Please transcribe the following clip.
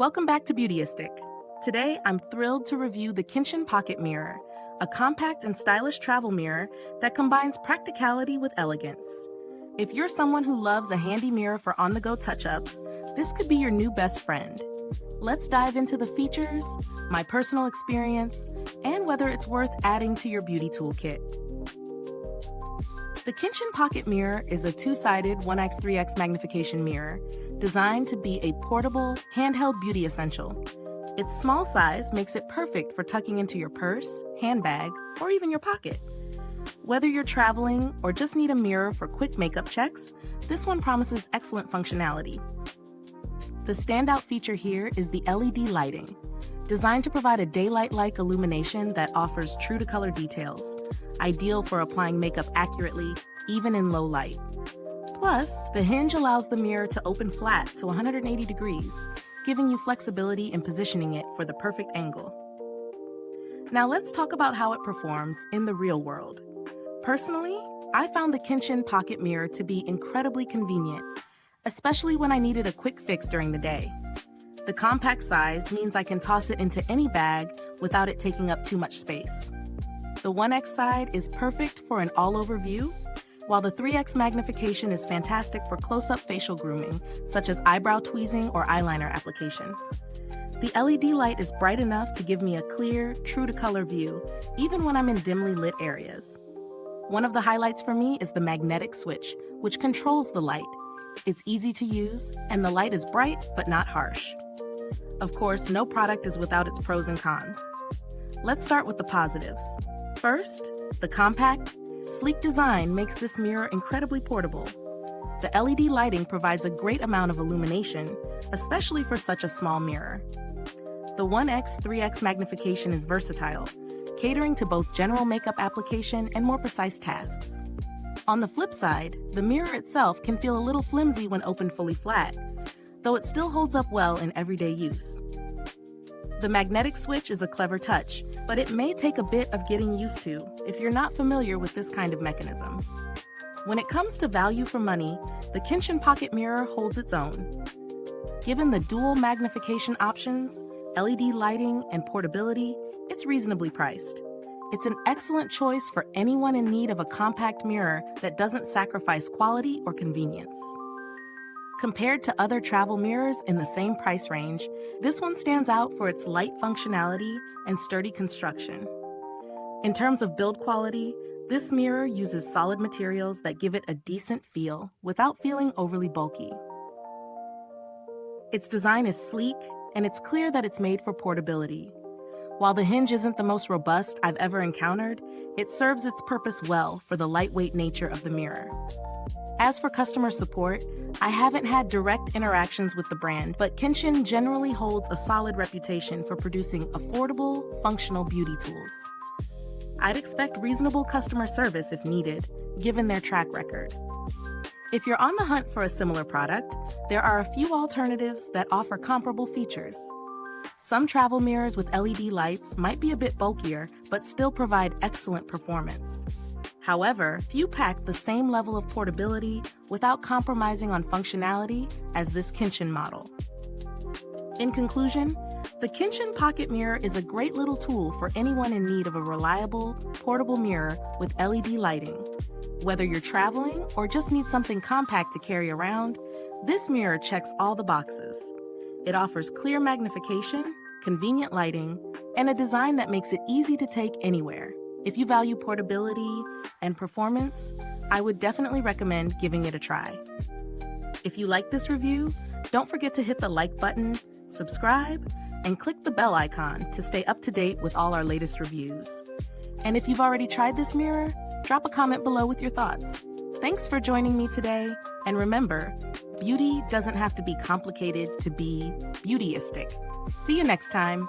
Welcome back to Beautyistic. Today, I'm thrilled to review the Kintion Pocket Mirror, a compact and stylish travel mirror that combines practicality with elegance. If you're someone who loves a handy mirror for on-the-go touch-ups, this could be your new best friend. Let's dive into the features, my personal experience, and whether it's worth adding to your beauty toolkit. The Kintion Pocket Mirror is a two-sided 1x3x magnification mirror designed to be a portable, handheld beauty essential. Its small size makes it perfect for tucking into your purse, handbag, or even your pocket. Whether you're traveling or just need a mirror for quick makeup checks, this one promises excellent functionality. The standout feature here is the LED lighting, designed to provide a daylight-like illumination that offers true-to-color details, ideal for applying makeup accurately, even in low light. Plus, the hinge allows the mirror to open flat to 180 degrees, giving you flexibility in positioning it for the perfect angle. Now let's talk about how it performs in the real world. Personally, I found the Kintion Pocket Mirror to be incredibly convenient, especially when I needed a quick fix during the day. The compact size means I can toss it into any bag without it taking up too much space. The 1x side is perfect for an all-over view, while the 3x magnification is fantastic for close-up facial grooming, such as eyebrow tweezing or eyeliner application. The LED light is bright enough to give me a clear, true-to-color view, even when I'm in dimly lit areas. One of the highlights for me is the magnetic switch, which controls the light. It's easy to use, and the light is bright but not harsh. Of course, no product is without its pros and cons. Let's start with the positives. First, the compact, sleek design makes this mirror incredibly portable. The LED lighting provides a great amount of illumination, especially for such a small mirror. The 1x3x magnification is versatile, catering to both general makeup application and more precise tasks. On the flip side, the mirror itself can feel a little flimsy when opened fully flat, though it still holds up well in everyday use. The magnetic switch is a clever touch, but it may take a bit of getting used to if you're not familiar with this kind of mechanism. When it comes to value for money, the Kintion Pocket Mirror holds its own. Given the dual magnification options, LED lighting, and portability, it's reasonably priced. It's an excellent choice for anyone in need of a compact mirror that doesn't sacrifice quality or convenience. Compared to other travel mirrors in the same price range, this one stands out for its light functionality and sturdy construction. In terms of build quality, this mirror uses solid materials that give it a decent feel without feeling overly bulky. Its design is sleek, and it's clear that it's made for portability. While the hinge isn't the most robust I've ever encountered, it serves its purpose well for the lightweight nature of the mirror. As for customer support, I haven't had direct interactions with the brand, but Kintion generally holds a solid reputation for producing affordable, functional beauty tools. I'd expect reasonable customer service if needed, given their track record. If you're on the hunt for a similar product, there are a few alternatives that offer comparable features. Some travel mirrors with LED lights might be a bit bulkier, but still provide excellent performance. However, few pack the same level of portability without compromising on functionality as this Kintion model. In conclusion, the Kintion Pocket Mirror is a great little tool for anyone in need of a reliable, portable mirror with LED lighting. Whether you're traveling or just need something compact to carry around, this mirror checks all the boxes. It offers clear magnification, convenient lighting, and a design that makes it easy to take anywhere. If you value portability and performance, I would definitely recommend giving it a try. If you like this review, don't forget to hit the like button, subscribe, and click the bell icon to stay up to date with all our latest reviews. And if you've already tried this mirror, drop a comment below with your thoughts. Thanks for joining me today, and remember, beauty doesn't have to be complicated to be beautyistic. See you next time.